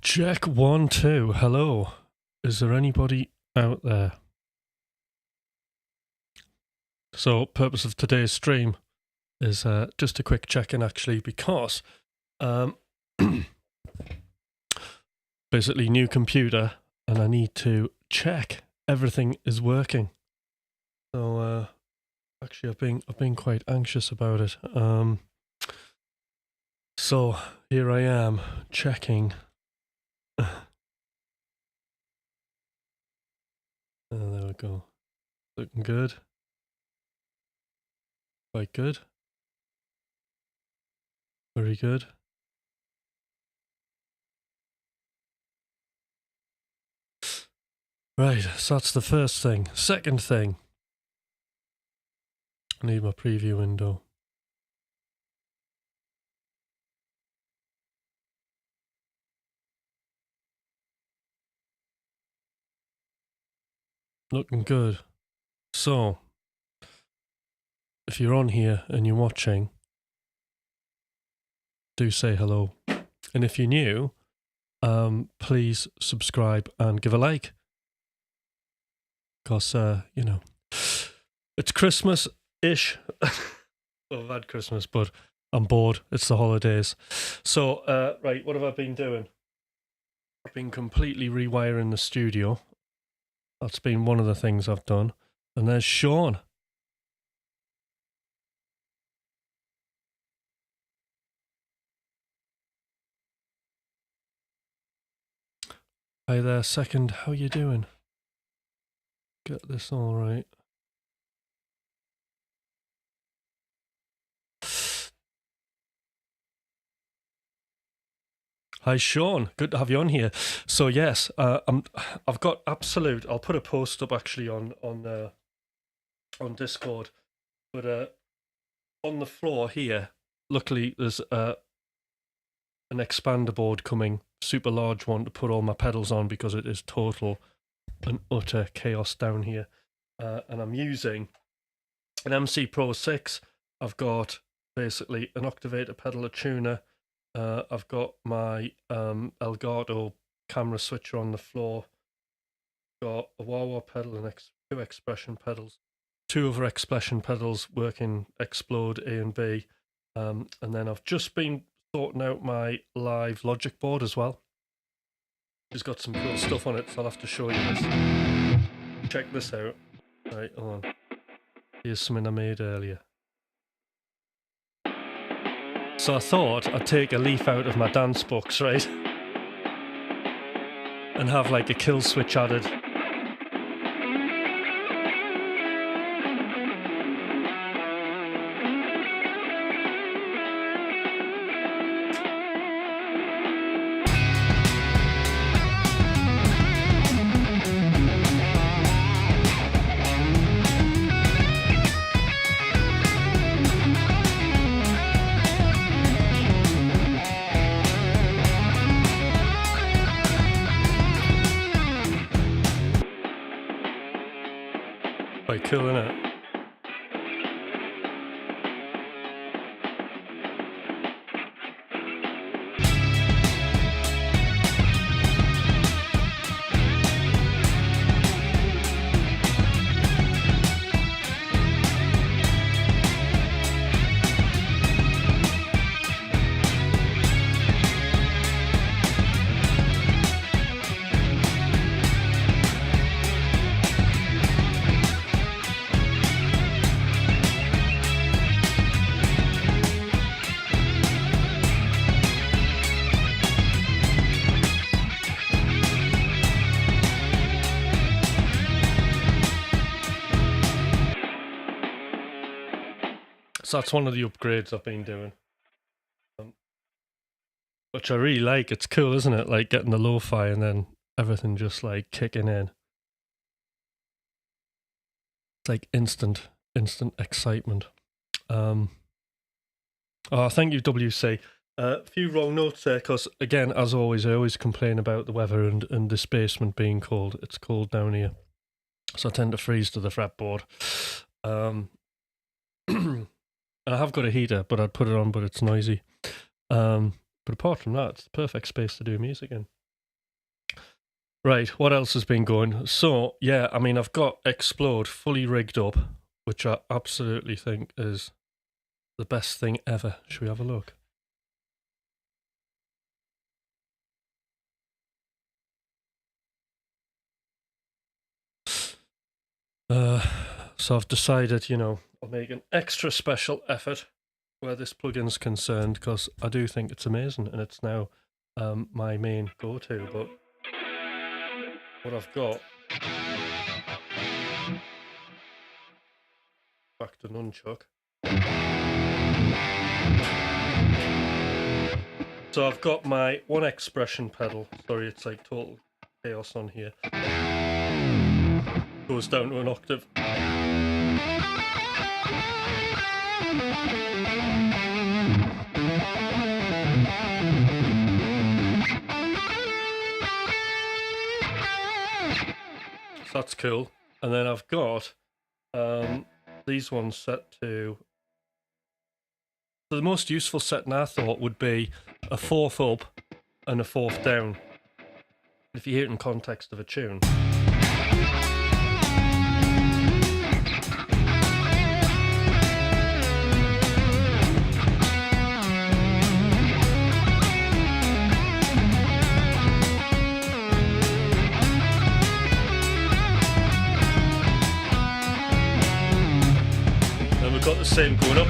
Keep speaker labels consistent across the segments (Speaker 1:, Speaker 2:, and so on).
Speaker 1: Check 1, 2. Hello. Is there anybody out there? So, purpose of today's stream is just a quick check-in, actually, because basically new computer, and I need to check everything is working. So, actually, I've been quite anxious about it. So here I am checking. There we go. Looking good. Quite good. Very good. Right, so that's the first thing. Second thing. I need my preview window. Looking good. So, if you're on here and you're watching, do say hello. And if you're new, please subscribe and give a like. Because, you know, it's Christmas-ish. Well, I've had Christmas, but I'm bored. It's the holidays. So, right, what have I been doing? I've been completely rewiring the studio. That's been one of the things I've done. And there's Sean. Hi there, second. How you doing? Get this all right. Hi, Sean. Good to have you on here. So yes, I've got absolute. I'll put a post up actually on Discord, but on the floor here, luckily there's an expander board coming, super large one to put all my pedals on because it is total and utter chaos down here, and I'm using an MC Pro 6. I've got basically an Octavator pedal, a tuner. I've got my Elgato camera switcher on the floor. Got a wah-wah pedal and two expression pedals. Two other expression pedals working Explode A and B. And then I've just been sorting out my live Logic board as well. It's got some cool stuff on it, so I'll have to show you this. Check this out. Right, hold on. Here's something I made earlier. So I thought I'd take a leaf out of my dance books, right? And have like a kill switch added. Quite cool, isn't it? So that's one of the upgrades I've been doing, which I really like. It's cool, isn't it? Like getting the lo-fi and then everything just like kicking in. It's like instant excitement. Oh, thank you, WC. A few wrong notes there, because again, as always, I always complain about the weather and this basement being cold. It's cold down here, so I tend to freeze to the fretboard. I have got a heater, but I'd put it on, but it's noisy. But apart from that, it's the perfect space to do music in. Right, what else has been going? So, yeah, I mean, I've got Explode fully rigged up, which I absolutely think is the best thing ever. Should we have a look? So I've decided, I'll make an extra special effort where this plugin's concerned, because I do think it's amazing, and it's now my main go-to. But what I've got, back to Nunchuck. So I've got my one expression pedal. Sorry, it's like total chaos on here. Goes down to an octave. So that's cool. And then I've got these ones set to... So the most useful setting I thought would be a fourth up and a fourth down, if you hear it in context of a tune. And we've got the same going up.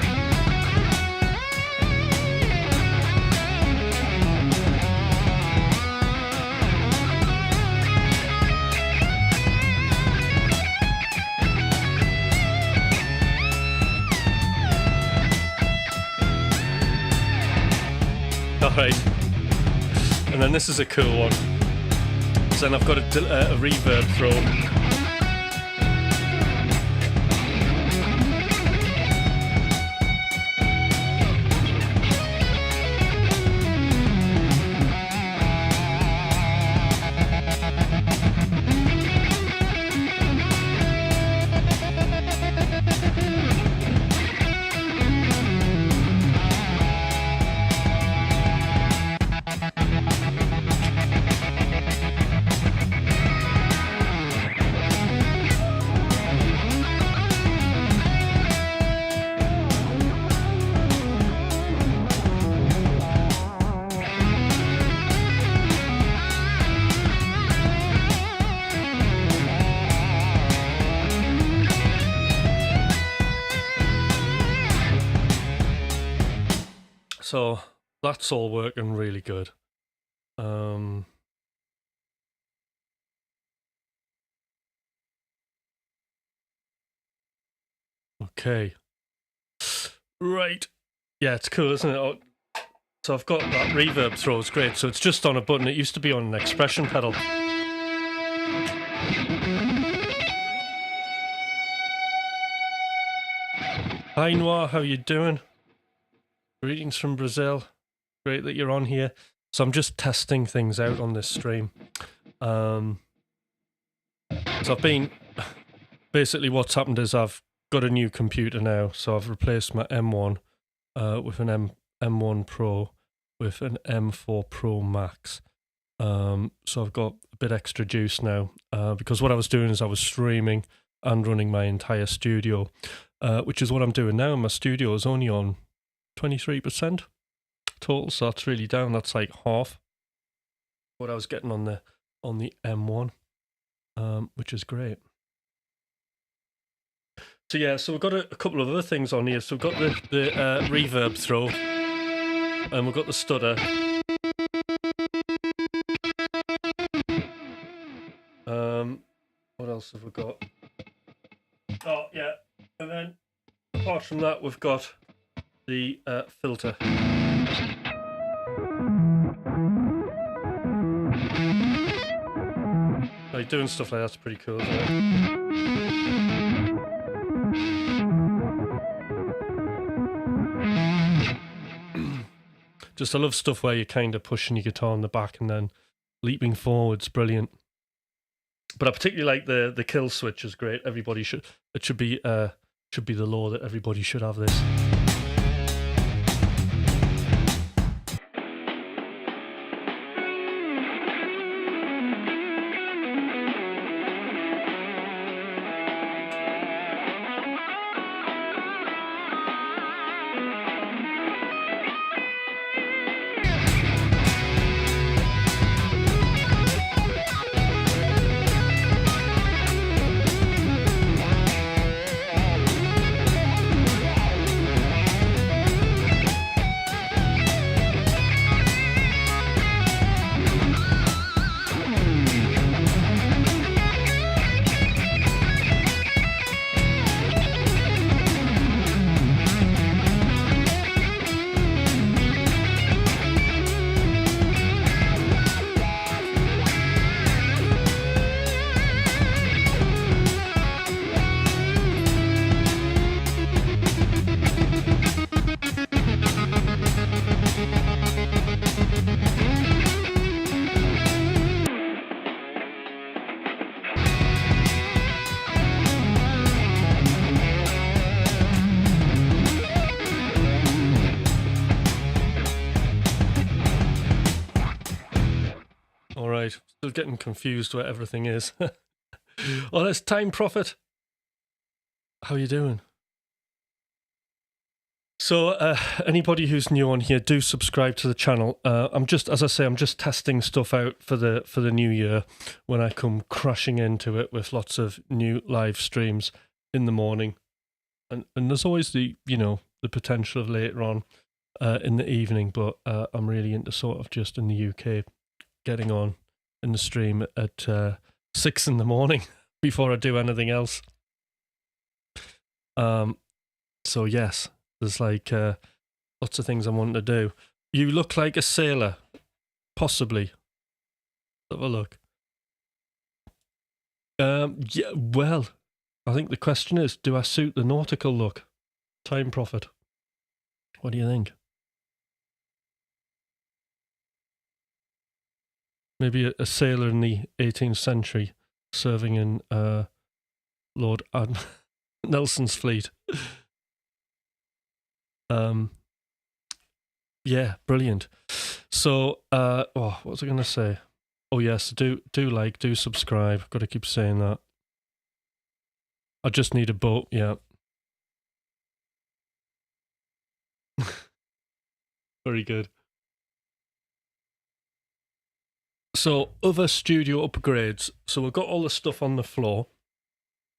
Speaker 1: Alright, and then this is a cool one. So then I've got a reverb throw. So that's all working really good. Okay. Right. Yeah, it's cool, isn't it? So I've got that reverb throw, it's great. So it's just on a button. It used to be on an expression pedal. Hi Noir, how you doing? Greetings from Brazil. Great that you're on here. So I'm just testing things out on this stream. So I've been... Basically what's happened is I've got a new computer now. So I've replaced my M1 with an M1 Pro with an M4 Pro Max. So I've got a bit extra juice now. Because what I was doing is I was streaming and running my entire studio. Which is what I'm doing now. My studio is only on 23% total, so that's really down. That's like half what I was getting on the M1, which is great. So yeah, so we've got a couple of other things on here. So we've got the reverb throw, and we've got the stutter. What else have we got? Oh yeah, and then apart from that, we've got the filter. Like doing stuff like that's pretty cool, isn't it? Just I love stuff where you're kind of pushing your guitar in the back and then leaping forwards, brilliant. But I particularly like the kill switch is great. Everybody should be the law that everybody should have this. All right. Still getting confused where everything is. Oh, there's Time Prophet. How you doing? So, anybody who's new on here, do subscribe to the channel. I'm just, as I say, I'm just testing stuff out for the new year when I come crashing into it with lots of new live streams in the morning, and there's always the the potential of later on in the evening. But I'm really into sort of just in the UK getting on in the stream at 6 in the morning before I do anything else. So yes. There's like lots of things I want to do. You look like a sailor, possibly. Let's have a look. Yeah, well, I think the question is, do I suit the nautical look? Time Prophet. What do you think? Maybe a sailor in the 18th century serving in Lord Nelson's fleet. Yeah, brilliant. So, what was I going to say? Oh yes, do subscribe. Got to keep saying that. I just need a boat. Yeah. Very good. So, other studio upgrades. So we've got all the stuff on the floor,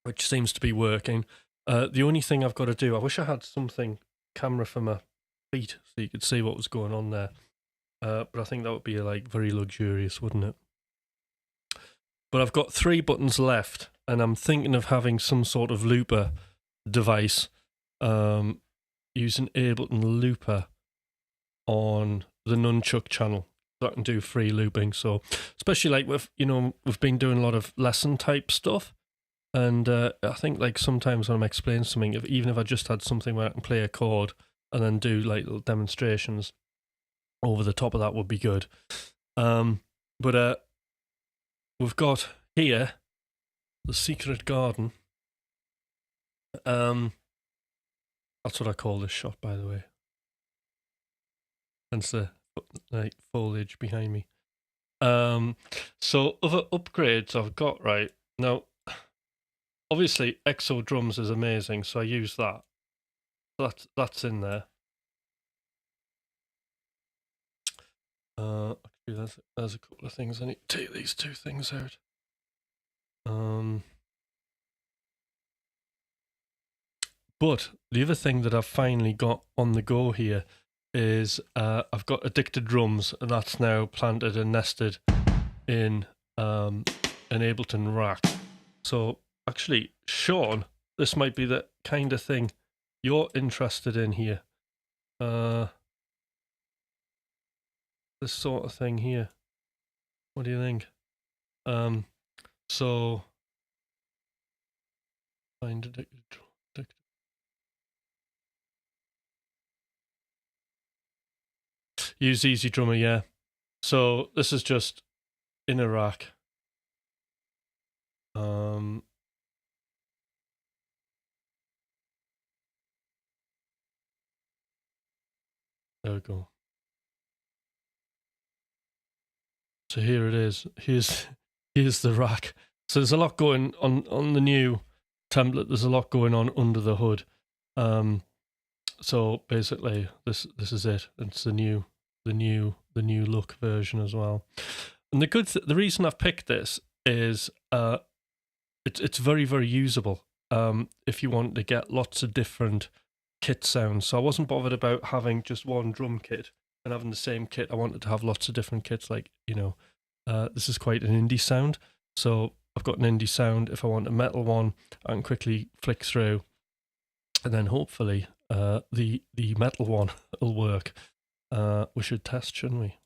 Speaker 1: which seems to be working. The only thing I've got to do, I wish I had something camera for my feet so you could see what was going on there, but I think that would be like very luxurious, wouldn't it? But I've got 3 buttons left, and I'm thinking of having some sort of looper device, using Ableton Looper on the Nunchuck channel so I can do free looping. So especially like with we've been doing a lot of lesson type stuff. And I think like sometimes when I'm explaining something, even if I just had something where I can play a chord and then do like little demonstrations over the top of that would be good. But we've got here the secret garden. That's what I call this shot, by the way. Hence the like foliage behind me. So other upgrades I've got right now. Obviously, Exo Drums is amazing, so I use that. That's in there. Actually, there's a couple of things I need to take these 2 things out. But the other thing that I've finally got on the go here is I've got Addicted Drums, and that's now planted and nested in an Ableton rack. So actually, Sean, this might be the kind of thing you're interested in here. This sort of thing here. What do you think? So find Addicted. Use Easy Drummer, yeah. So this is just in a rack. There we go. So here it is. Here's the rack. So there's a lot going on the new template. There's a lot going on under the hood. So basically, this is it. It's the new look version as well. And the reason I've picked this is it's very, very usable. If you want to get lots of different kit sounds. So I wasn't bothered about having just one drum kit and having the same kit. I wanted to have lots of different kits, like, this is quite an indie sound. So I've got an indie sound. If I want a metal one, I can quickly flick through, and then hopefully the metal one will work. We should test, shouldn't we?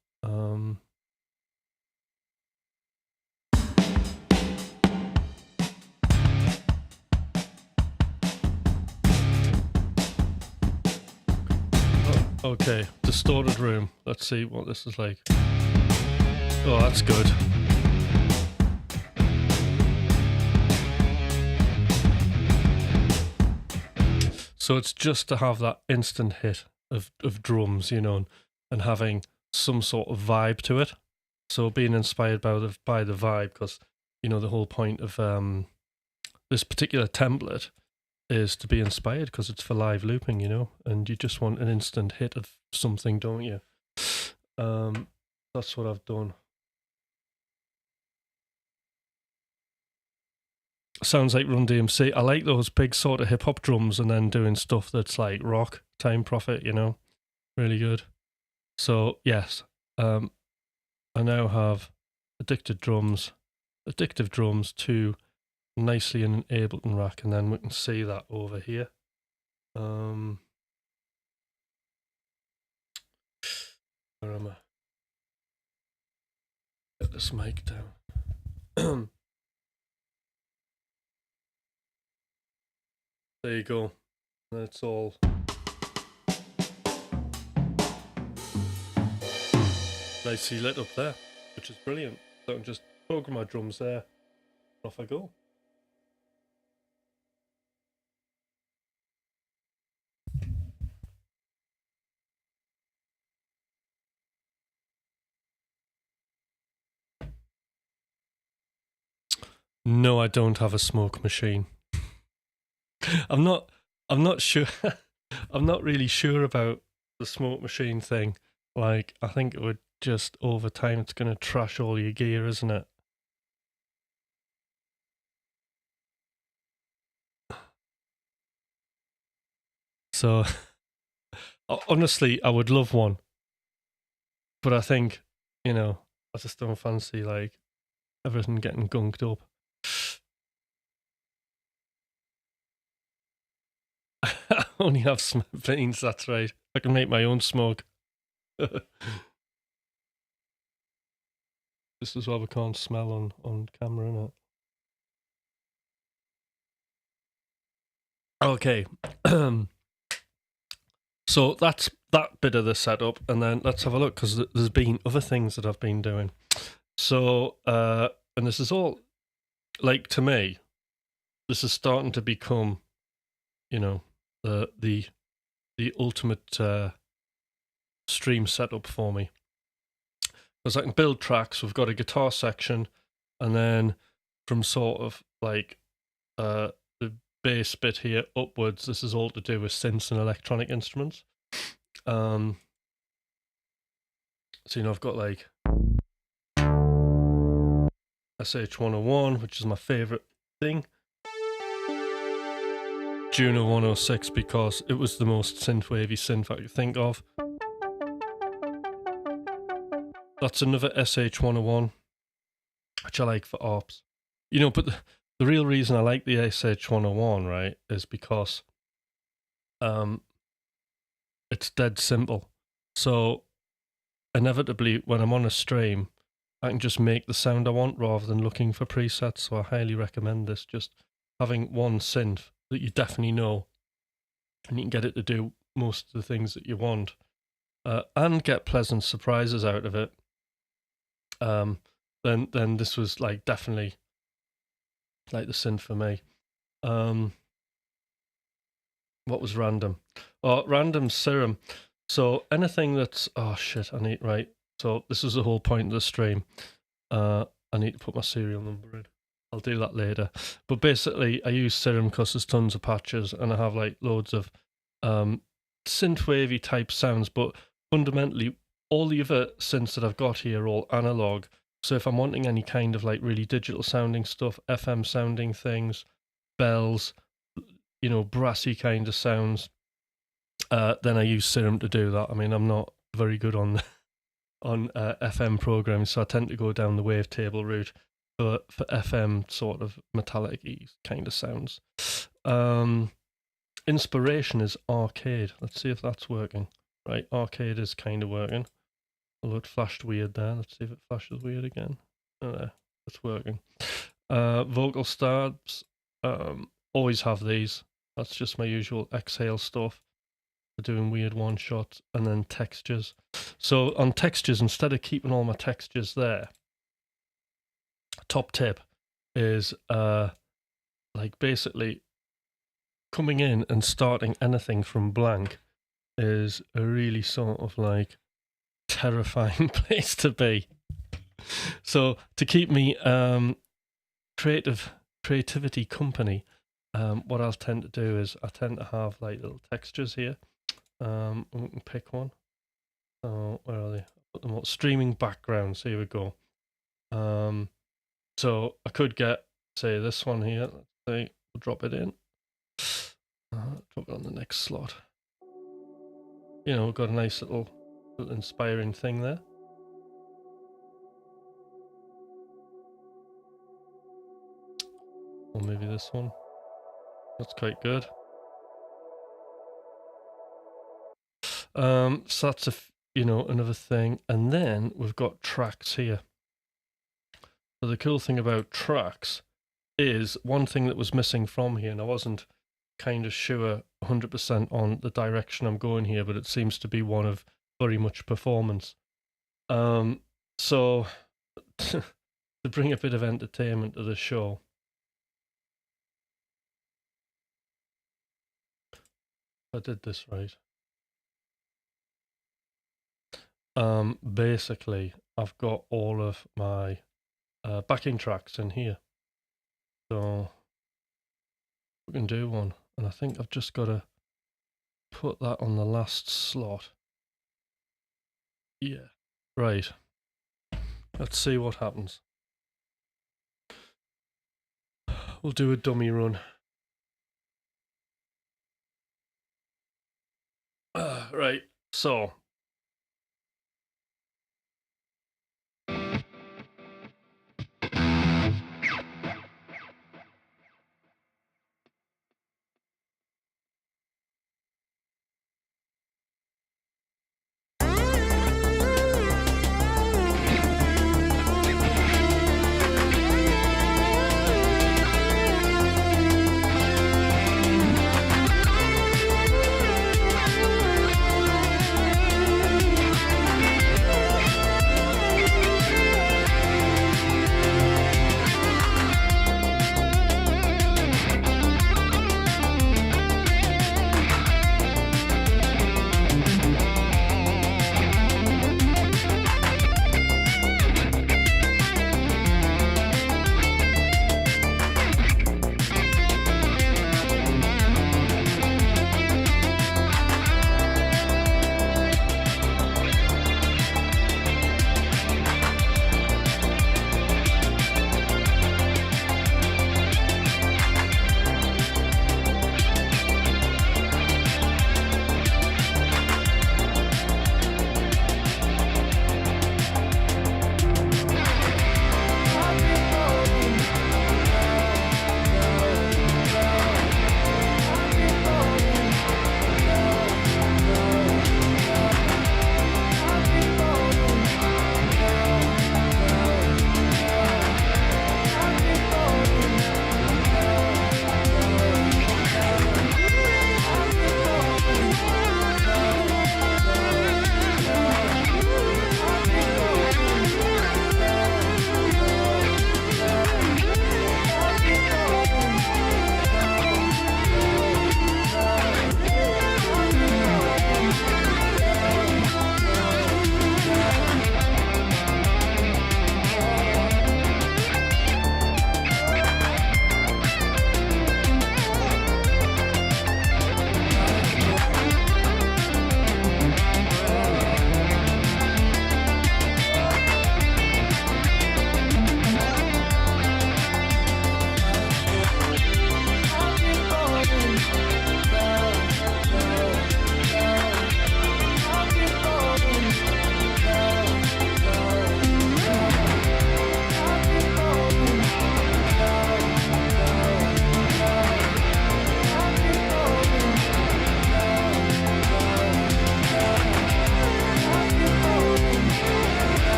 Speaker 1: Okay, distorted room. Let's see what this is like. Oh, that's good. So it's just to have that instant hit of drums, and having some sort of vibe to it. So being inspired by the vibe, because you know the whole point of this particular template is to be inspired because it's for live looping, you know, and you just want an instant hit of something, don't you? That's what I've done. Sounds like Run DMC. I like those big sort of hip hop drums and then doing stuff that's like rock, Time Prophet, you know, really good. So yes, I now have addictive drums 2 nicely in an Ableton rack, and then we can see that over here. Where am I? Get this mic down. There you go. That's all. Nicely lit up there, which is brilliant. So I can just program my drums there. Off I go. No, I don't have a smoke machine. I'm not sure. I'm not really sure about the smoke machine thing. Like, I think it would just, over time, it's going to trash all your gear, isn't it? So, honestly, I would love one. But I think, you know, I just don't fancy, like, everything getting gunked up. I only have beans, that's right. I can make my own smoke. This is why we can't smell on camera, innit? Okay. So that's that bit of the setup, and then let's have a look, because there's been other things that I've been doing. So, and this is all, like, to me, this is starting to become, you know, the ultimate stream setup for me. Because I can build tracks. We've got a guitar section, and then from sort of like the bass bit here upwards, this is all to do with synths and electronic instruments. So, you know, I've got like SH-101, which is my favorite thing. Juno 106, because it was the most synthwavy synth I could think of. That's another SH-101, which I like for ARPs. You know, but the real reason I like the SH-101, right, is because it's dead simple. So inevitably, when I'm on a stream, I can just make the sound I want rather than looking for presets. So I highly recommend this. Just having one synth that you definitely know, and you can get it to do most of the things that you want, and get pleasant surprises out of it. Then this was like definitely like the synth for me. What was random? Oh, random serum. So anything that's, oh shit, I need, right. So this is the whole point of the stream. I need to put my serial number in. I'll do that later. But basically, I use Serum because there's tons of patches, and I have like loads of synth-wavy type sounds. But fundamentally, all the other synths that I've got here are all analog. So if I'm wanting any kind of like really digital sounding stuff, FM sounding things, bells, you know, brassy kind of sounds, then I use Serum to do that. I mean, I'm not very good on FM programs, so I tend to go down the wavetable route for FM sort of metallic-y kind of sounds. Inspiration is Arcade. Let's see if that's working. Right, Arcade is kind of working. Although it flashed weird there. Let's see if it flashes weird again. Oh, there, it's working. Vocal stabs, always have these. That's just my usual exhale stuff for doing weird one shots. And then textures. So on textures, instead of keeping all my textures there, top tip is like basically coming in and starting anything from blank is a really sort of like terrifying place to be. So to keep me creativity company, what I'll tend to do is I tend to have like little textures here. We can pick one. So where are they? Put them all. Streaming backgrounds. Here we go. So I could get, say, this one here. Let's say we'll drop it in. Drop it on the next slot. You know, we've got a nice little inspiring thing there. Or maybe this one. That's quite good. So that's another thing. And then we've got tracks here. So the cool thing about tracks is one thing that was missing from here, and I wasn't kind of sure 100% on the direction I'm going here, but it seems to be one of very much performance. So to bring a bit of entertainment to the show, I did this right. Basically, I've got all of my backing tracks in here. So we can do one. And I think I've just got to put that on the last slot. Yeah, right. Let's see what happens. We'll do a dummy run. Right, so.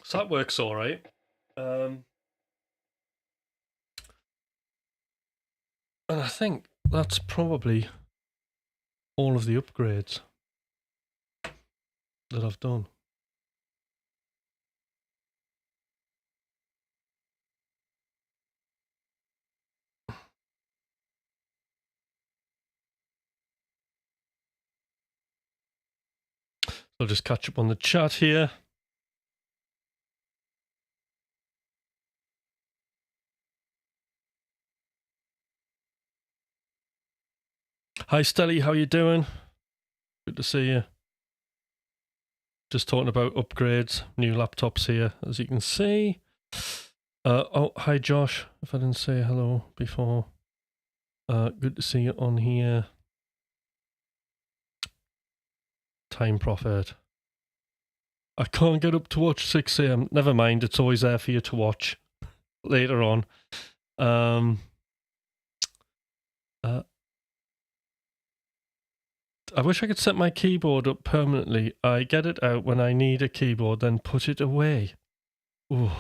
Speaker 1: So that works all right. And I think that's probably all of the upgrades that I've done. I'll just catch up on the chat here. Hi Stelly, how you doing? Good to see you. Just talking about upgrades, new laptops here, as you can see. Oh, hi Josh, if I didn't say hello before. Good to see you on here. Time Prophet. I can't get up to watch 6 a.m. Never mind, it's always there for you to watch later on. I wish I could set my keyboard up permanently. I get it out when I need a keyboard, then put it away. Ooh.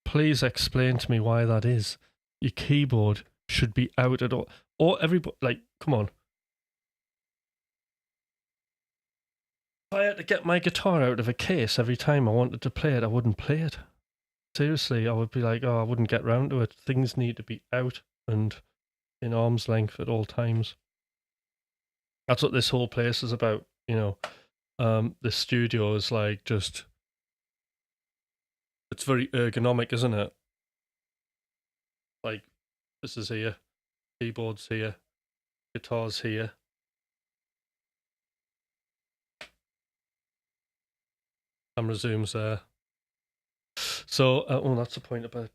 Speaker 1: Please explain to me why that is. Your keyboard should be out at all. Or everybody, like, come on. If I had to get my guitar out of a case every time I wanted to play it, I wouldn't play it. Seriously, I would be like, oh, I wouldn't get round to it. Things need to be out and in arm's length at all times. That's what this whole place is about, you know. This studio is like just, it's very ergonomic, isn't it? Like, this is here, keyboards here, guitars here. Camera zooms there. So, oh, that's the point about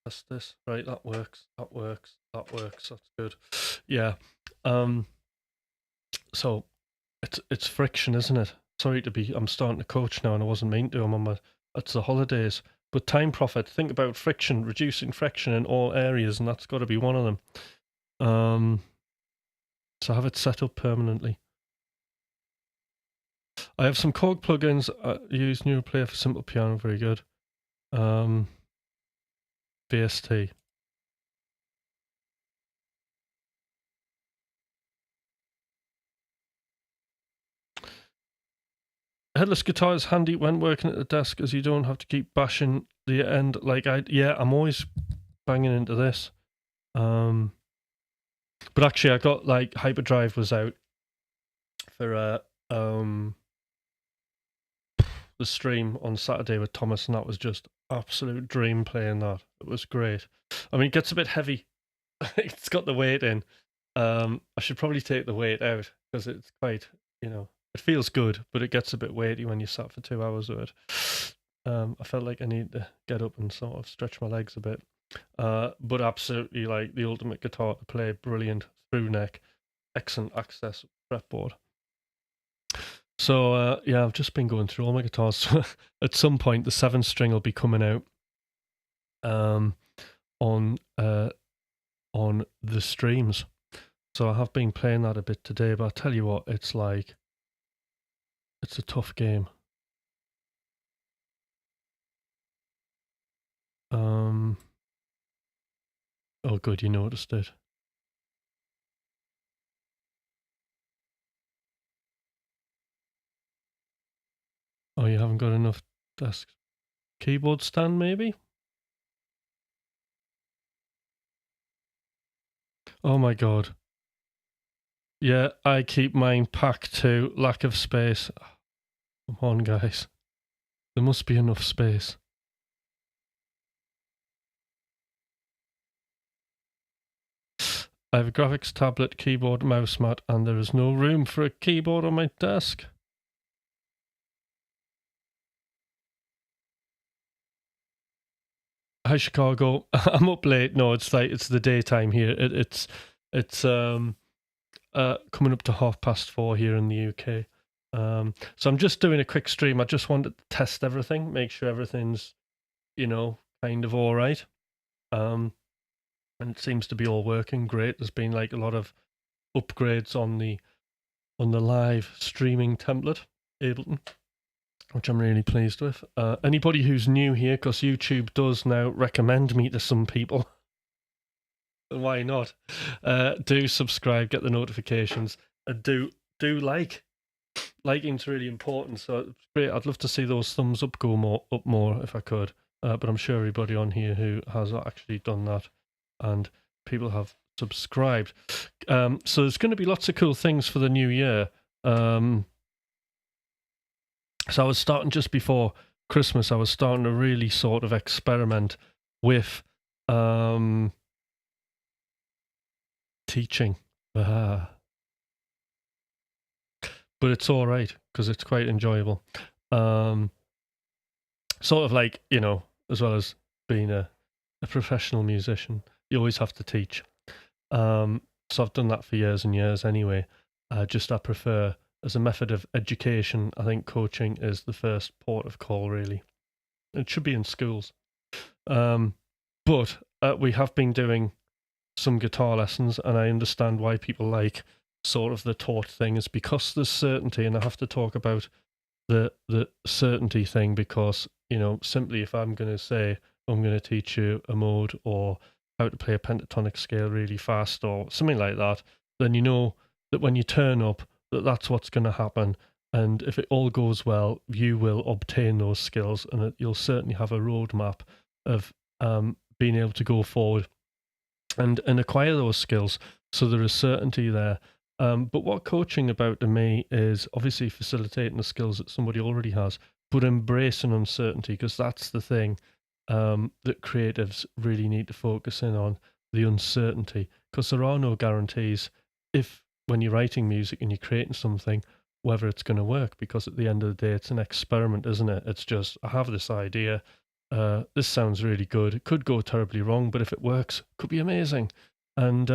Speaker 1: just this, right? That works, that works, that works. That's good. Yeah. So, it's friction, isn't it? Sorry to be, I'm starting to coach now, and I wasn't meant to. I'm on it's the holidays. But Time Prophet, think about friction, reducing friction in all areas, and that's got to be one of them. So have it set up permanently. I have some Korg plugins. I use NeuroPlayer for simple piano, very good. VST. Headless guitar is handy when working at the desk, as you don't have to keep bashing the end. Like I'm always banging into this. But actually, I got like Hyperdrive was out for the stream on Saturday with Thomas, and that was just absolute dream playing that. It was great. I mean, it gets a bit heavy. It's got the weight in. I should probably take the weight out because it's quite, you know, it feels good, but it gets a bit weighty when you sat for 2 hours with it. I felt like I need to get up and sort of stretch my legs a bit. But absolutely like the ultimate guitar to play, brilliant through neck, excellent access fretboard. So yeah, I've just been going through all my guitars. At some point, the 7-string will be coming out on the streams. So I have been playing that a bit today, but I tell you what, it's like, it's a tough game. Oh good, you noticed it. Oh, you haven't got enough desk keyboard stand, maybe? Oh my god. Yeah, I keep mine packed too. Lack of space. Come on, guys. There must be enough space. I have a graphics tablet, keyboard, mouse mat, and there is no room for a keyboard on my desk. Hi Chicago. I'm up late. No, it's the daytime here. It's coming up to 4:30 here in the UK. So I'm just doing a quick stream. I just wanted to test everything, make sure everything's, you know, kind of all right. And it seems to be all working great. There's been like a lot of upgrades on the live streaming template, Ableton, which I'm really pleased with. Anybody who's new here, because YouTube does now recommend me to some people, why not? Do subscribe, get the notifications. do liking's really important. So it's great. I'd love to see those thumbs up go more if I could. But I'm sure everybody on here who has actually done that, and people have subscribed. So there's going to be lots of cool things for the new year. So I was starting just before Christmas. I was starting to really sort of experiment with teaching. But it's all right because it's quite enjoyable. Sort of like, as well as being a professional musician, you always have to teach. So I've done that for years and years anyway. I prefer, as a method of education, I think coaching is the first port of call, really. It should be in schools. But we have been doing some guitar lessons, and I understand why people like sort of the taught thing is because there's certainty, and I have to talk about the certainty thing because, simply if I'm going to say I'm going to teach you a mode or how to play a pentatonic scale really fast or something like that, then you know that when you turn up, that's what's going to happen. And if it all goes well, you will obtain those skills, and you'll certainly have a roadmap of being able to go forward and acquire those skills. So there is certainty there. But what coaching about to me is obviously facilitating the skills that somebody already has, but embracing uncertainty, because that's the thing that creatives really need to focus in on, the uncertainty, because there are no guarantees when you're writing music and you're creating something, whether it's going to work, because at the end of the day, it's an experiment, isn't it? It's just, I have this idea, this sounds really good, it could go terribly wrong, but if it works, it could be amazing. And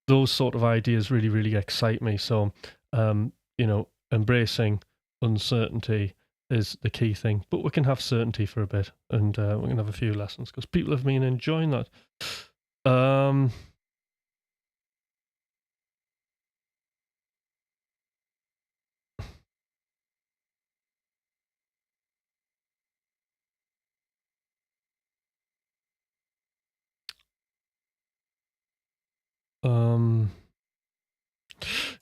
Speaker 1: those sort of ideas really, really excite me. So, embracing uncertainty is the key thing. But we can have certainty for a bit, and we can have a few lessons because people have been enjoying that.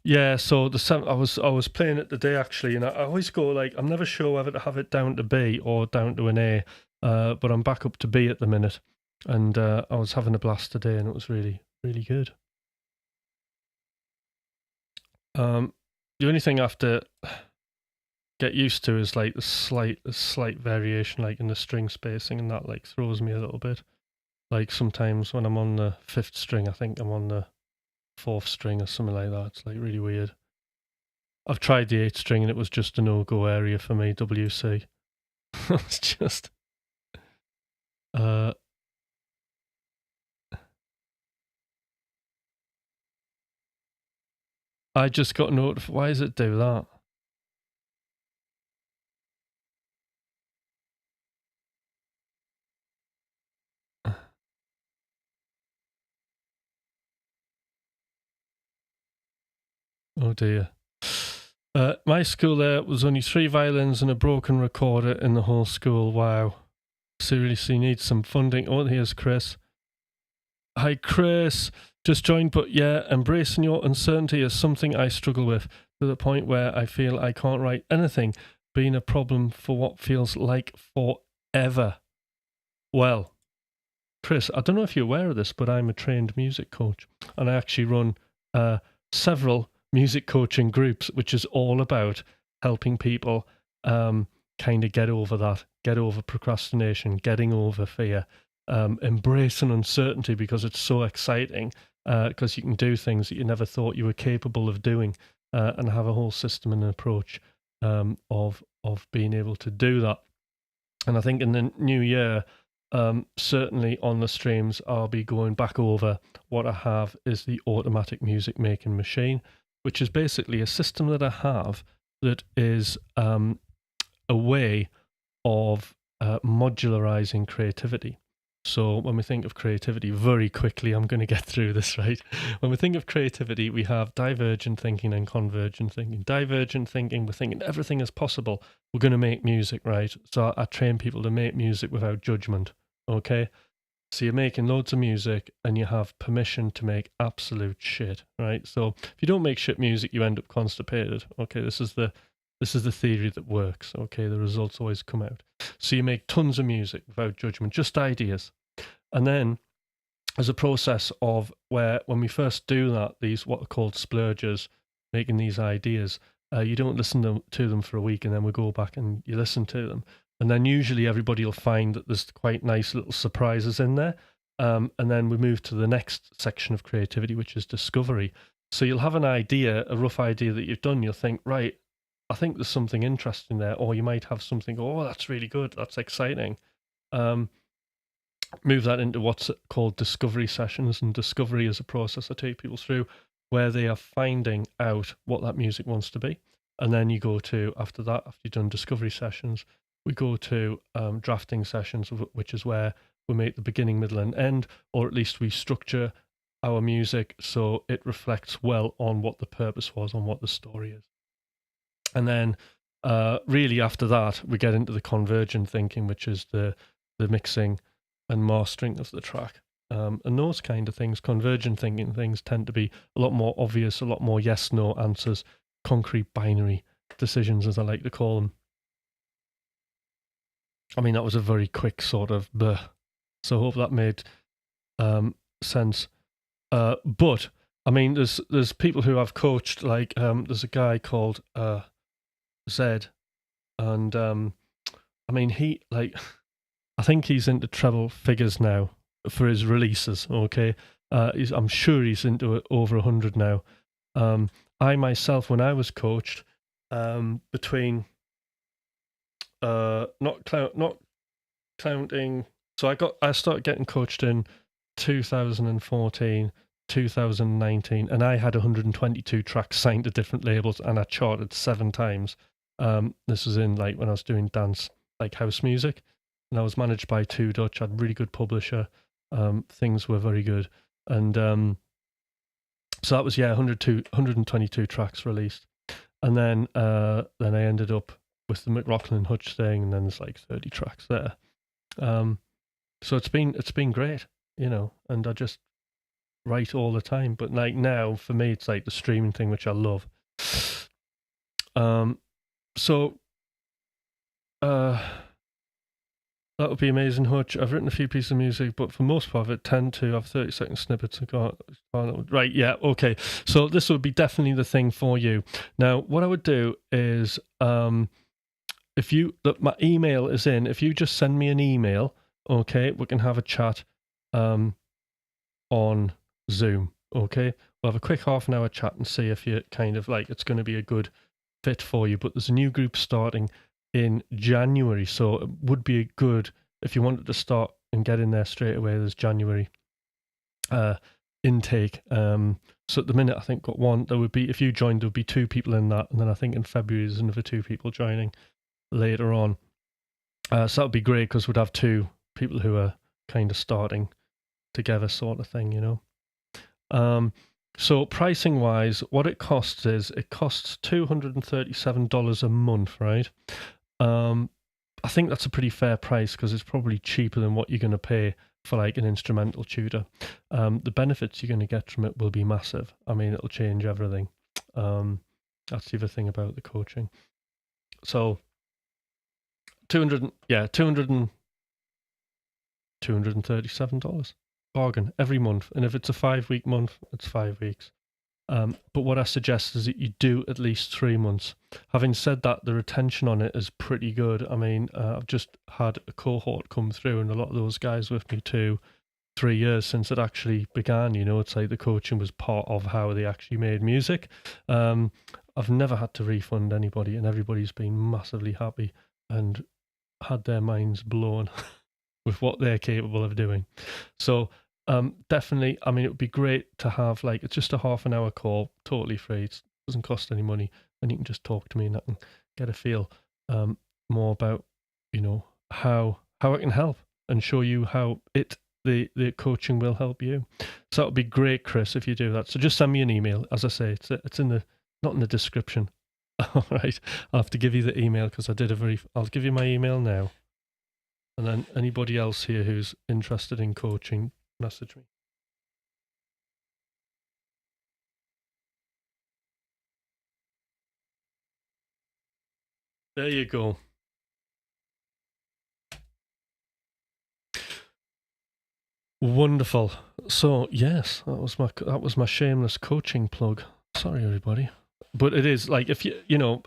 Speaker 1: Yeah, so I was playing it today actually, and I always go like, I'm never sure whether to have it down to B or down to an A, but I'm back up to B at the minute, and I was having a blast today, and it was really, really good. The only thing I have to get used to is like a slight variation, like in the string spacing, and that like throws me a little bit. Like sometimes when I'm on the 5th string, I think I'm on the 4th string or something like that. It's like really weird. I've tried the 8th string and it was just a no-go area for me, WC. It's just... I just got notified. Why does it do that? Oh dear. My school there was only 3 violins and a broken recorder in the whole school. Wow. Seriously needs some funding. Oh, here's Chris. Hi, Chris. Just joined, but yeah, embracing your uncertainty is something I struggle with to the point where I feel I can't write anything, being a problem for what feels like forever. Well, Chris, I don't know if you're aware of this, but I'm a trained music coach, and I actually run several music coaching groups, which is all about helping people kind of get over procrastination, getting over fear, embracing uncertainty because it's so exciting, because you can do things that you never thought you were capable of doing, and have a whole system and approach of being able to do that. And I think in the new year, certainly on the streams, I'll be going back over what I have is the automatic music making machine, which is basically a system that I have that is a way of modularizing creativity. So when we think of creativity, very quickly, I'm going to get through this, right? When we think of creativity, we have divergent thinking and convergent thinking. Divergent thinking, we're thinking everything is possible. We're going to make music, right? So I train people to make music without judgment, okay? So you're making loads of music and you have permission to make absolute shit, right? So if you don't make shit music, you end up constipated. Okay, this is the theory that works. Okay, the results always come out. So you make tons of music without judgment, just ideas. And then as a process of where when we first do that, these what are called splurges, making these ideas, you don't listen to them for a week and then we go back and you listen to them. And then usually everybody will find that there's quite nice little surprises in there. And then we move to the next section of creativity, which is discovery. So you'll have an idea, a rough idea that you've done. You'll think, right, I think there's something interesting there. Or you might have something, oh, that's really good. That's exciting. Move that into what's called discovery sessions. And discovery is a process I take people through where they are finding out what that music wants to be. And then you go to, after that, after you've done discovery sessions, we go to drafting sessions, which is where we make the beginning, middle, and end, or at least we structure our music so it reflects well on what the purpose was, on what the story is. And then really after that, we get into the convergent thinking, which is the mixing and mastering of the track. And those kind of things, convergent thinking things, tend to be a lot more obvious, a lot more yes-no answers, concrete binary decisions, as I like to call them. I mean, that was a very quick sort of bleh. So I hope that made sense. But I mean, there's people who I've coached, like there's a guy called Zed, and I mean, he like I think he's into treble figures now for his releases. Okay, I'm sure he's into over 100 now. I myself, when I was coached, between not counting. So I started getting coached in 2014, 2019, and I had 122 tracks signed to different labels, and I charted 7 times. This was in like when I was doing dance, like house music, and I was managed by Two Dutch. I had a really good publisher. Things were very good, and so that was 122 tracks released, and then I ended up with the McLaughlin Hutch thing, and then there's like 30 tracks there. So it's been great, you know, and I just write all the time. But like now, for me, it's like the streaming thing, which I love. So that would be amazing, Hutch. I've written a few pieces of music, but for most part of it, tend to have 30-second snippets. Right, yeah, okay. So this would be definitely the thing for you. Now, what I would do is, my email is in. If you just send me an email, okay, we can have a chat on Zoom, okay? We'll have a quick half-an-hour chat and see if you kind of like it's going to be a good fit for you. But there's a new group starting in January, so it would be good if you wanted to start and get in there straight away. There's January intake. So at the minute, I think got one. There would be, if you joined, there would be 2 people in that, and then I think in February there's another 2 people joining later on. So that would be great because we'd have 2 people who are kind of starting together, sort of thing, you know. So pricing wise, what it costs is it costs $237 a month, right? I think that's a pretty fair price because it's probably cheaper than what you're going to pay for like an instrumental tutor. The benefits you're going to get from it will be massive. I mean, it'll change everything. That's the other thing about the coaching. So $237 bargain every month, and if it's a 5-week month, it's 5 weeks. But what I suggest is that you do at least 3 months. Having said that, the retention on it is pretty good. I mean, I've just had a cohort come through, and a lot of those guys with me 2-3 years since it actually began. You know, it's like the coaching was part of how they actually made music. I've never had to refund anybody, and everybody's been massively happy and had their minds blown with what they're capable of doing. So definitely, I mean, it would be great to have like, it's just a half-an-hour call, totally free. It doesn't cost any money, and you can just talk to me and I can get a feel more about, you know, how I can help and show you how the coaching will help you. So that would be great, Chris, if you do that. So just send me an email. As I say, it's in the, not in the description. All right, I'll have to give you the email because I'll give you my email now. And then anybody else here who's interested in coaching, message me. There you go. Wonderful. So yes, that was my shameless coaching plug. Sorry, everybody, but it is like if you know,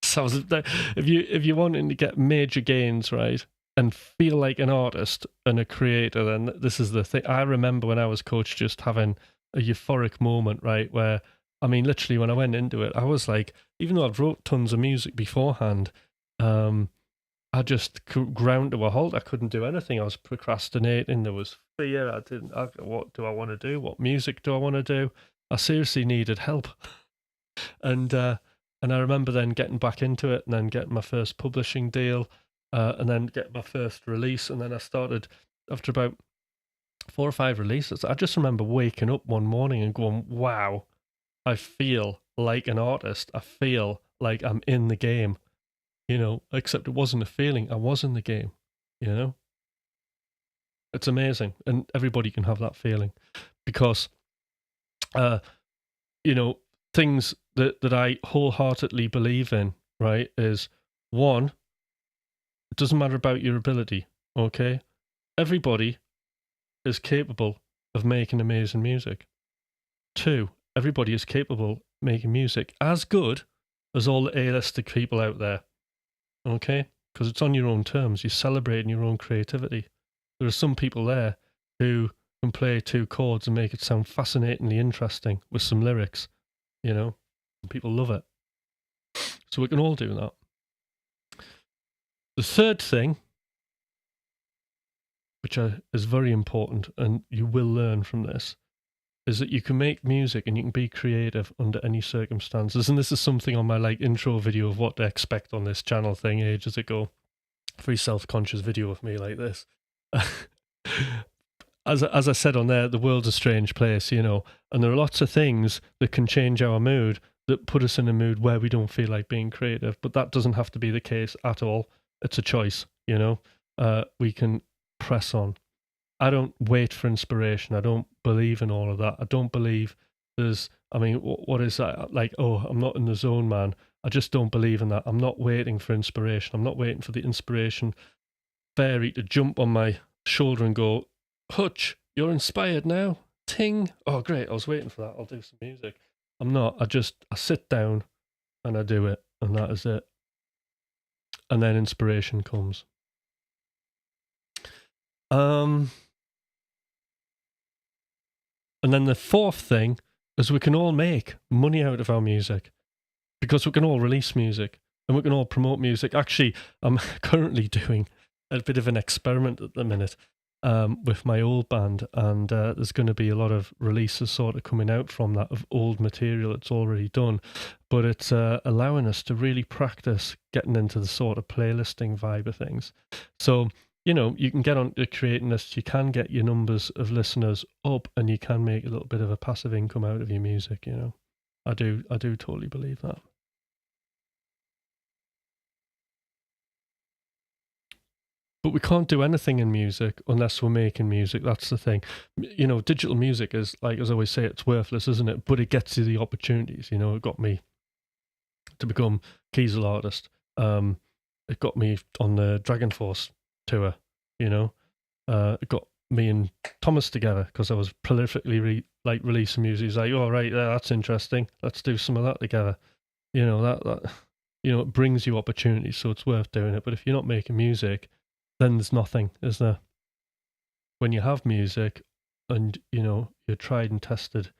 Speaker 1: if you wanting to get major gains, right, and feel like an artist and a creator, then this is the thing. I remember when I was coached, just having a euphoric moment, right, where I mean, literally, when I went into it, I was like, even though I'd wrote tons of music beforehand, I just ground to a halt. I couldn't do anything. I was procrastinating. There was fear. What do I want to do? What music do I want to do? I seriously needed help. And I remember then getting back into it and then getting my first publishing deal and then getting my first release. And then I started, after about 4 or 5 releases, I just remember waking up one morning and going, wow, I feel like an artist. I feel like I'm in the game. You know, except it wasn't a feeling. I was in the game, you know? It's amazing. And everybody can have that feeling because, you know, things that I wholeheartedly believe in, right, is one, it doesn't matter about your ability, okay? Everybody is capable of making amazing music. 2, everybody is capable of making music as good as all the A-listed people out there. Okay, because it's on your own terms. You're celebrating your own creativity. There are some people there who can play 2 chords and make it sound fascinatingly interesting with some lyrics, you know, and people love it. So we can all do that. The third thing, which is very important, and you will learn from this, is that you can make music and you can be creative under any circumstances. And this is something on my like intro video of what to expect on this channel thing ages ago. Very self-conscious video of me like this. As I said on there, the world's a strange place, you know, and there are lots of things that can change our mood, that put us in a mood where we don't feel like being creative. But that doesn't have to be the case at all. It's a choice, you know. We can press on. I don't wait for inspiration. I don't believe in all of that. I don't believe there's, I mean, what is that? Like, oh, I'm not in the zone, man. I just don't believe in that. I'm not waiting for inspiration. I'm not waiting for the inspiration fairy to jump on my shoulder and go, Hutch, you're inspired now. Ting. Oh, great. I was waiting for that. I'll do some music. I'm not. I sit down and I do it. And that is it. And then inspiration comes. And then the fourth thing is we can all make money out of our music because we can all release music and we can all promote music. Actually, I'm currently doing a bit of an experiment at the minute with my old band, and there's going to be a lot of releases sort of coming out from that of old material that's already done. But it's allowing us to really practice getting into the sort of playlisting vibe of things. So, you know, you can get on to creating this, you can get your numbers of listeners up, and you can make a little bit of a passive income out of your music, you know. I do totally believe that. But we can't do anything in music unless we're making music. That's the thing. You know, digital music is, like, as I always say, it's worthless, isn't it? But it gets you the opportunities, you know. It got me to become Kiesel artist. It got me on the Dragon Force tour, you know. It got me and Thomas together because I was prolifically releasing music. He's like, oh, right, that's interesting. Let's do some of that together. You know, that you know, it brings you opportunities, so it's worth doing it. But if you're not making music, then there's nothing, is there? When you have music and, you know, you're tried and tested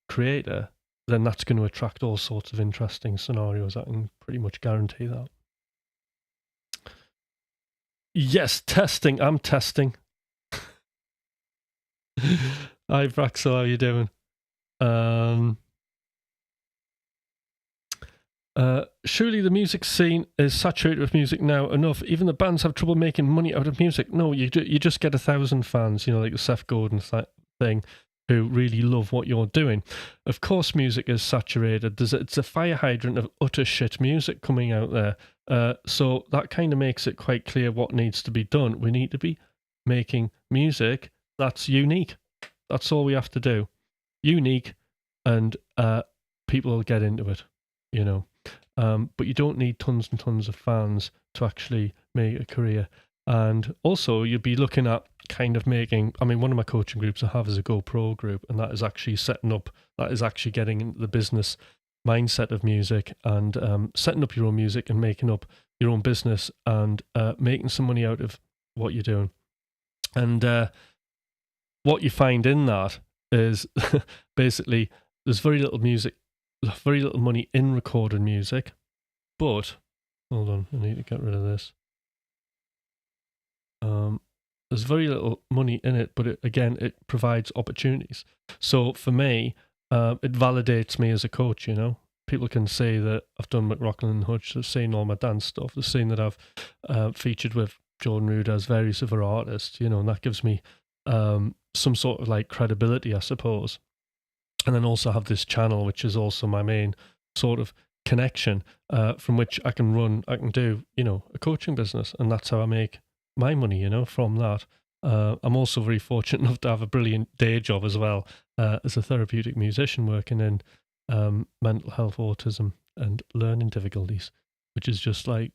Speaker 1: creator, then that's going to attract all sorts of interesting scenarios. I can pretty much guarantee that. Yes, testing. I'm testing. Hi, Braxel, how you doing? Surely the music scene is saturated with music now enough. Even the bands have trouble making money out of music. No, you just get 1,000 fans, you know, like the Seth Godin thing. who really love what you're doing. Of course, music is saturated. It's a fire hydrant of utter shit music coming out there. So that kind of makes it quite clear what needs to be done. We need to be making music that's unique. That's all we have to do. Unique, and people will get into it, you know. But you don't need tons and tons of fans to actually make a career. And also, you'd be looking at kind of making, I mean, one of my coaching groups I have is a GoPro group, and that is actually getting into the business mindset of music and setting up your own music and making up your own business and making some money out of what you're doing. And what you find in that is basically there's very little money in recording music, but hold on, I need to get rid of this. There's very little money in it, but it provides opportunities. So for me, it validates me as a coach, you know. People can say that I've done McLaughlin and Hutch, they've seen all my dance stuff, they've seen that I've featured with Jordan Rudess, various other artists, you know, and that gives me some sort of like credibility, I suppose. And then also have this channel, which is also my main sort of connection from which I can do, you know, a coaching business. And that's how I make my money, you know, from that. I'm also very fortunate enough to have a brilliant day job as well as a therapeutic musician working in mental health, autism and learning difficulties, which is just like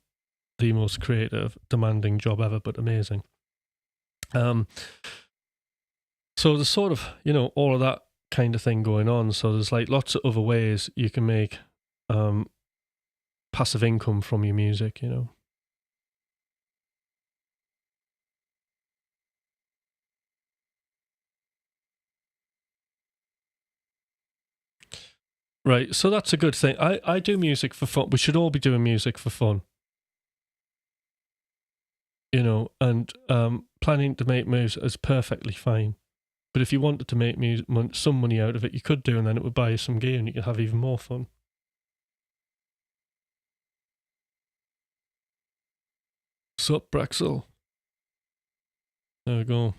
Speaker 1: the most creative, demanding job ever, but amazing. So there's sort of, you know, all of that kind of thing going on. So there's like lots of other ways you can make passive income from your music, you know. Right, so that's a good thing. I do music for fun. We should all be doing music for fun. You know, and planning to make moves is perfectly fine. But if you wanted to make some money out of it, you could do, and then it would buy you some gear and you could have even more fun. Sup, Brexel? There we go.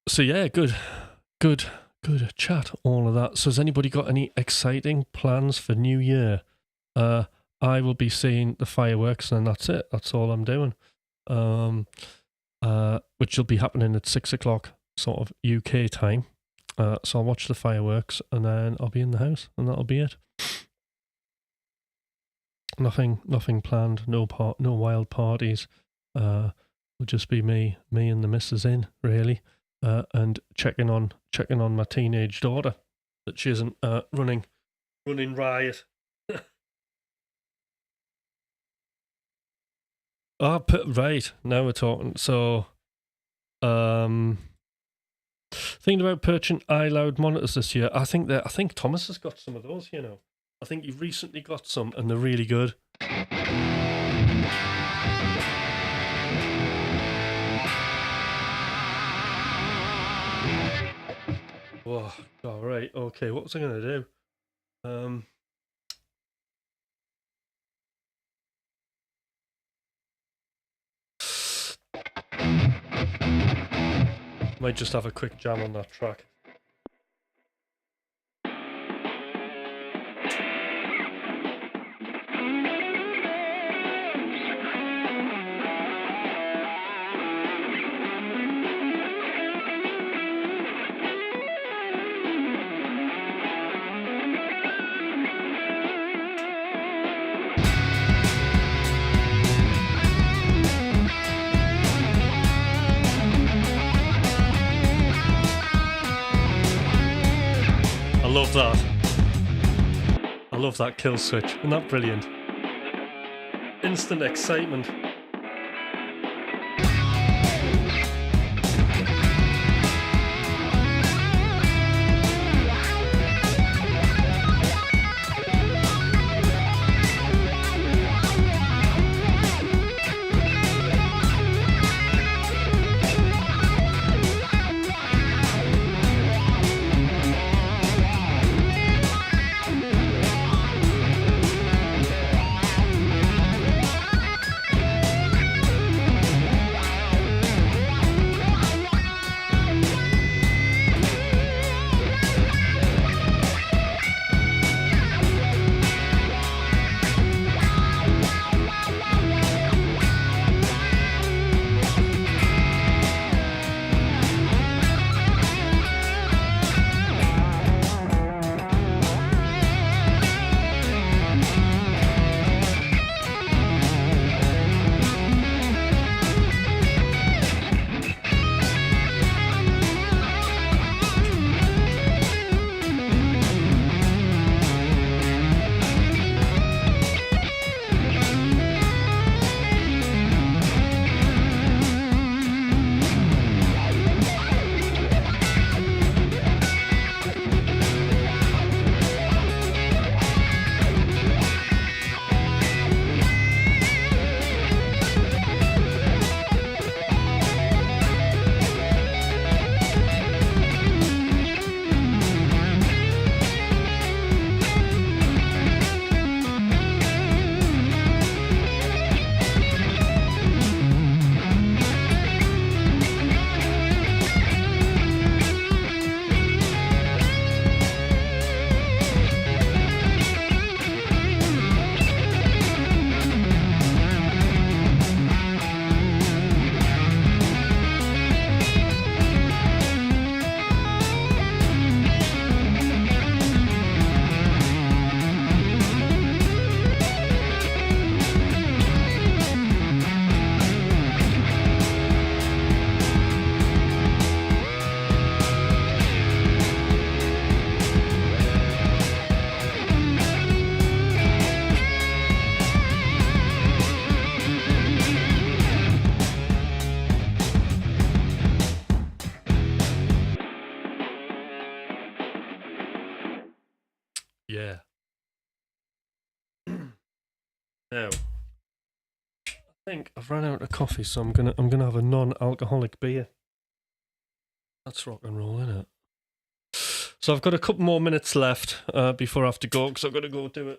Speaker 1: So yeah, good chat, all of that. So has anybody got any exciting plans for New Year? I will be seeing the fireworks, and that's it. That's all I'm doing. Which will be happening at 6 o'clock, sort of UK time. So I'll watch the fireworks, and then I'll be in the house, and that'll be it. Nothing planned. No wild parties. It'll just be me and the missus in, really. And checking on my teenage daughter that she isn't running riot. Right, now we're talking. So, thinking about purchasing iLoud monitors this year. I think Thomas has got some of those. You know, I think you've recently got some, and they're really good. Whoa, all right, okay, what was I going to do? Might just have a quick jam on that track. I love that kill switch. Isn't that brilliant? Instant excitement. Now, I think I've run out of coffee, so I'm gonna have a non-alcoholic beer. That's rock and roll, isn't it? So I've got a couple more minutes left before I have to go, because I've got to go do a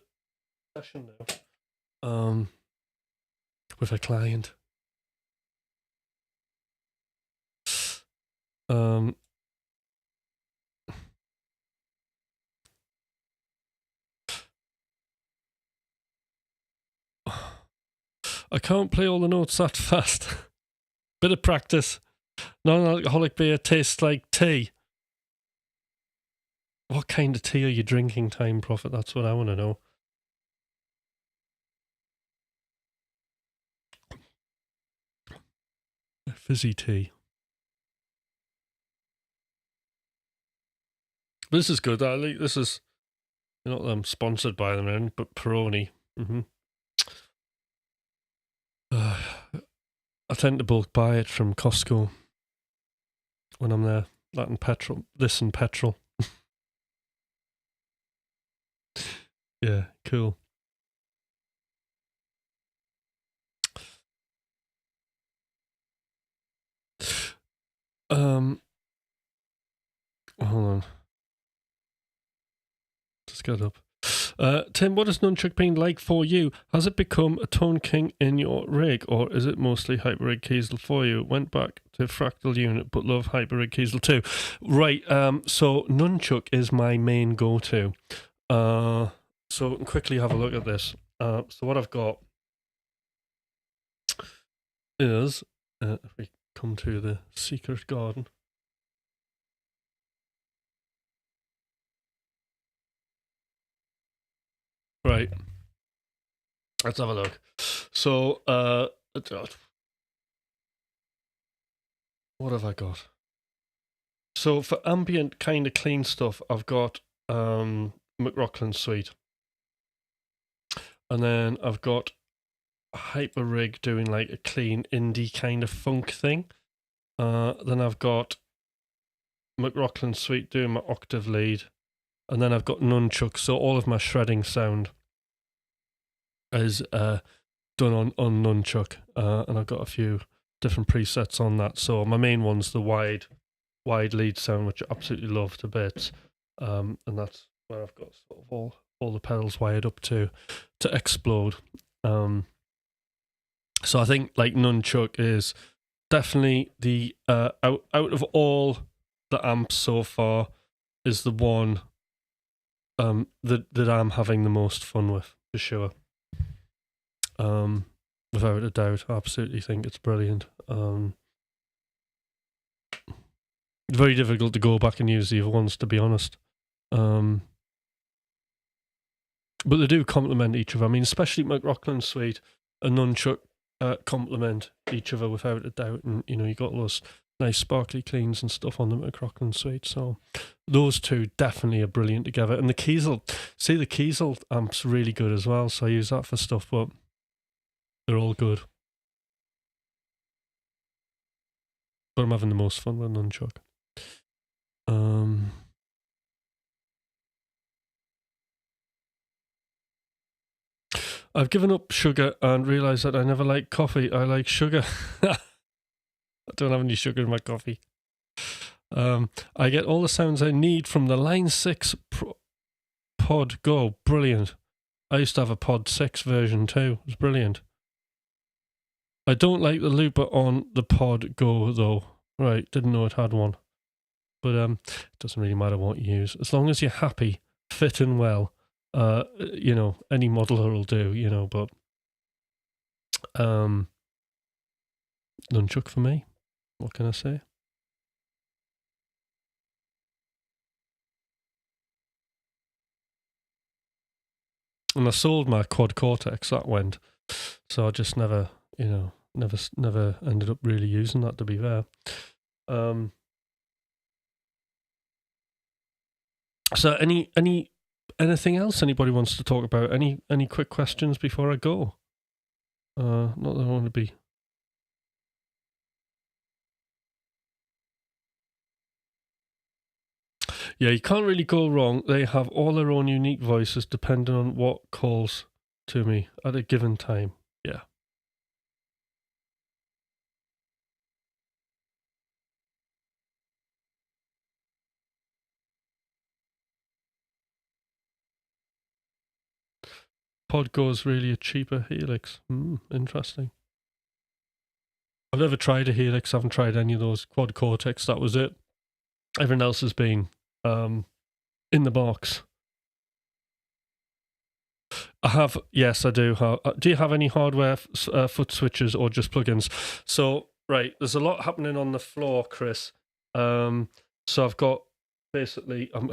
Speaker 1: session now. With a client. I can't play all the notes that fast. Bit of practice. Non-alcoholic beer tastes like tea. What kind of tea are you drinking, Time Prophet? That's what I want to know. Fizzy tea. This is good. This is, you know, I'm sponsored by them, but Peroni. I tend to bulk buy it from Costco when I'm there. That and petrol. This and petrol. Yeah, cool. Hold on. Just get up. Tim, what has Nunchuck been like for you? Has it become a Tone King in your rig, or is it mostly Hyperrig Kiesel for you? Went back to Fractal Unit, but love Hyperrig Kiesel too. Right, so Nunchuck is my main go-to. So quickly have a look at this. So what I've got is, if we come to the secret garden. Right. Let's have a look. So, what have I got? So for ambient kind of clean stuff, I've got McLaughlin Suite. And then I've got Hyperrig doing like a clean indie kind of funk thing. Then I've got McLaughlin Suite doing my octave lead. And then I've got Nunchuck, so all of my shredding sound is done on Nunchuck. And I've got a few different presets on that. So my main one's the wide lead sound, which I absolutely love to bits. And that's where I've got sort of all the pedals wired up to explode. So I think like Nunchuck is definitely the out of all the amps so far is the one that I'm having the most fun with, for sure. Without a doubt, I absolutely think it's brilliant. Very difficult to go back and use the other ones, to be honest. But they do complement each other. I mean, especially McLaughlin Suite and Nunchuck complement each other without a doubt. And, you know, you got those nice sparkly cleans and stuff on the McLaughlin Suite. So those two definitely are brilliant together. And the Kiesel amp's really good as well. So I use that for stuff, but they're all good. But I'm having the most fun with Nunchuck. I've given up sugar and realised that I never like coffee. I like sugar. I don't have any sugar in my coffee. I get all the sounds I need from the Line 6 Pod Go. Brilliant. I used to have a Pod 6 version too. It was brilliant. I don't like the looper on the Pod Go though. Right, didn't know it had one. But it doesn't really matter what you use. As long as you're happy, fit and well, you know, any modeler will do, you know, but Nunchuck for me. What can I say? And I sold my Quad Cortex, that went. So I just never, you know, never ended up really using that, to be fair. So anything else anybody wants to talk about? Any quick questions before I go? Not that I want to be. Yeah, you can't really go wrong. They have all their own unique voices depending on what calls to me at a given time. Yeah. Podgo's really a cheaper Helix. Interesting. I've never tried a Helix. I haven't tried any of those Quad Cortex. That was it. Everything else has been in the box. I have, yes, I do. Do you have any hardware foot switches or just plugins? So, right, there's a lot happening on the floor, Chris. So I've got basically, I'm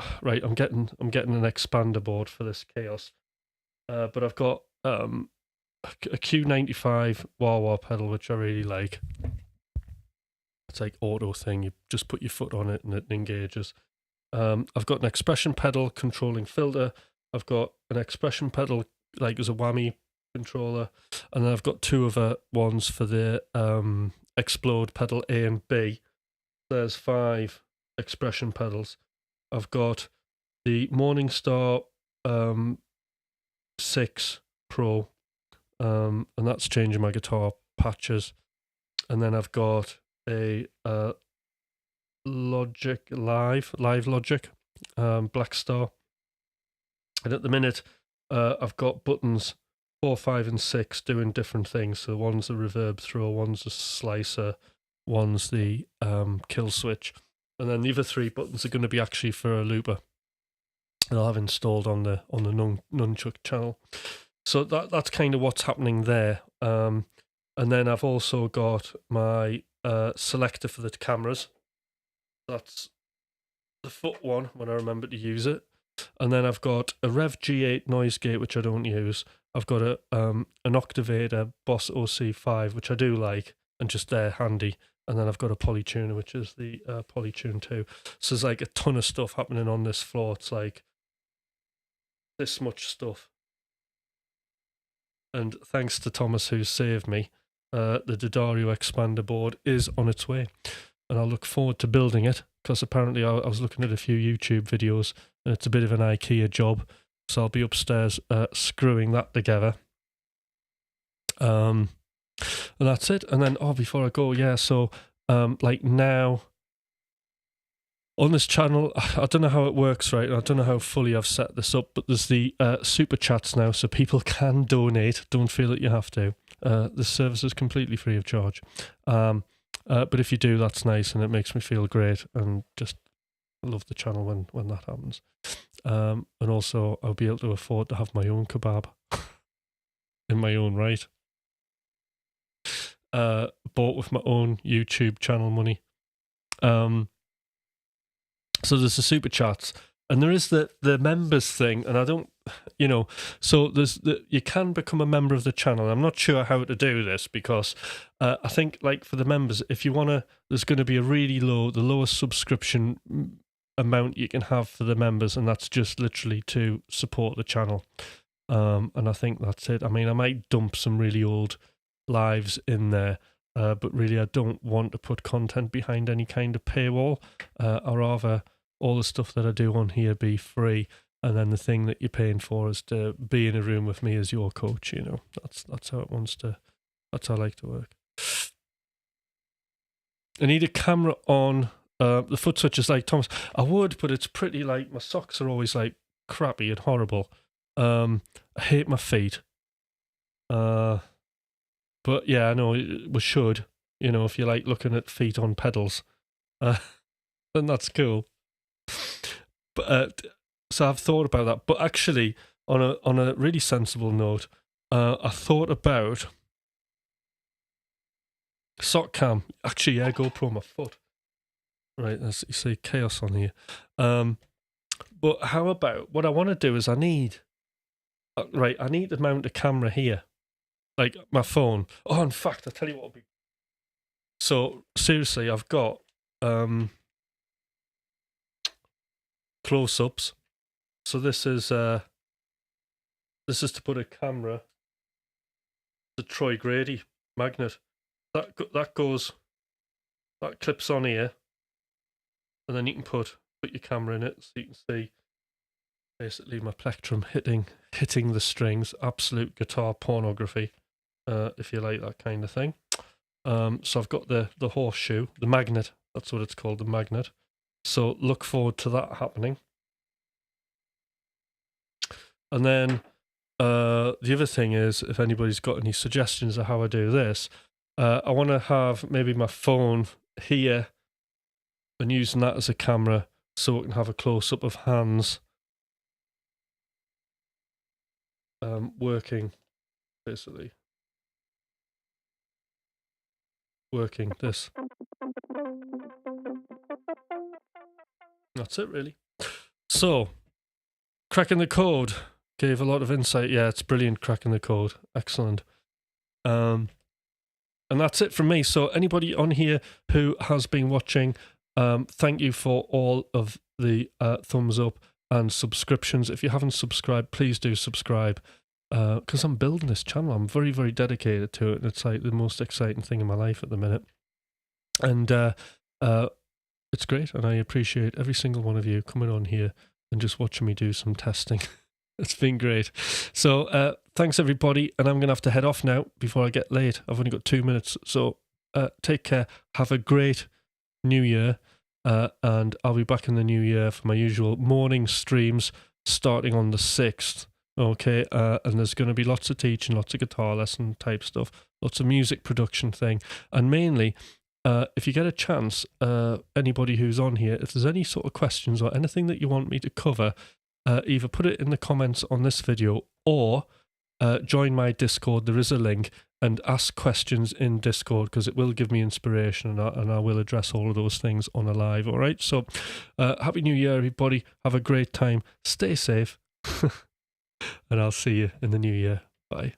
Speaker 1: getting an expander board for this chaos, but I've got a Q95 wah wah pedal, which I really like. It's like auto thing. You just put your foot on it and it engages. I've got an expression pedal controlling filter. I've got an expression pedal like as a whammy controller, and then I've got two other ones for the explode pedal A and B. There's 5 expression pedals. I've got the Morningstar 6 Pro, and that's changing my guitar patches. And then I've got a Logic Live Logic Black Star, and at the minute I've got buttons 4, 5 and 6 doing different things. So one's the reverb throw, one's the slicer, one's the kill switch, and then the other 3 buttons are going to be actually for a looper that I'll have installed on the Nunchuck channel. So that's kind of what's happening there. And then I've also got my selector for the cameras. That's the foot one when I remember to use it. And then I've got a Rev G8 noise gate, which I don't use. I've got an Octavator Boss OC5, which I do like, and just there handy. And then I've got a Polytuner, which is the Polytune 2. So there's like a ton of stuff happening on this floor. It's like this much stuff. And thanks to Thomas, who saved me, the D'Addario expander board is on its way. And I look forward to building it, because apparently I was looking at a few YouTube videos, and it's a bit of an IKEA job. So I'll be upstairs screwing that together. And that's it. And then, before I go, so like now on this channel, I don't know how it works, right? I don't know how fully I've set this up, but there's the super chats now, so people can donate. Don't feel that you have to. This service is completely free of charge. But if you do, that's nice, and it makes me feel great, and just love the channel when that happens. And also, I'll be able to afford to have my own kebab in my own right. Bought with my own YouTube channel money. So there's the super chats, and there is the members thing, and I don't, so there's you can become a member of the channel. I'm not sure how to do this, because I think like for the members, if you want to, there's going to be a really the lowest subscription amount you can have for the members, and that's just literally to support the channel. And I think that's it. I mean, I might dump some really old lives in there, but really I don't want to put content behind any kind of paywall. I'd rather all the stuff that I do on here be free, and then the thing that you're paying for is to be in a room with me as your coach. That's how it wants to. That's how I like to work. I need a camera on the foot switches, like Thomas. I would, but it's pretty like my socks are always like crappy and horrible. I hate my feet. But yeah, I know we should. If you like looking at feet on pedals, then that's cool. But so I've thought about that. But actually, on a really sensible note, I thought about sock cam. Actually, yeah, GoPro my foot. Right, you see chaos on here. But how about what I want to do is I need to mount a camera here, like my phone. Oh, in fact, I'll tell you what will be. So seriously, I've got close-ups. So this is to put a camera. The Troy Grady magnet that clips on here, and then you can put your camera in it so you can see. Basically, my plectrum hitting the strings. Absolute guitar pornography, if you like that kind of thing. So I've got the horseshoe, the magnet. That's what it's called, the magnet. So look forward to that happening. And then the other thing is, if anybody's got any suggestions of how I do this, I want to have maybe my phone here and using that as a camera so I can have a close-up of hands working, basically. Working this. That's it, really. So, cracking the code gave a lot of insight. Yeah, it's brilliant, cracking the code. Excellent. And that's it from me. So anybody on here who has been watching, thank you for all of the thumbs up and subscriptions. If you haven't subscribed, please do subscribe, because I'm building this channel. I'm very, very dedicated to it, and it's like the most exciting thing in my life at the minute. And it's great, and I appreciate every single one of you coming on here and just watching me do some testing. It's been great. So thanks, everybody, and I'm going to have to head off now before I get late. I've only got 2 minutes, so take care. Have a great New Year, and I'll be back in the New Year for my usual morning streams starting on the 6th. Okay, and there's going to be lots of teaching, lots of guitar lesson type stuff, lots of music production thing, and mainly, if you get a chance, anybody who's on here, if there's any sort of questions or anything that you want me to cover, either put it in the comments on this video or join my Discord. There is a link, and ask questions in Discord, because it will give me inspiration, and I will address all of those things on a live. All right, so Happy New Year, everybody. Have a great time. Stay safe. And I'll see you in the new year. Bye.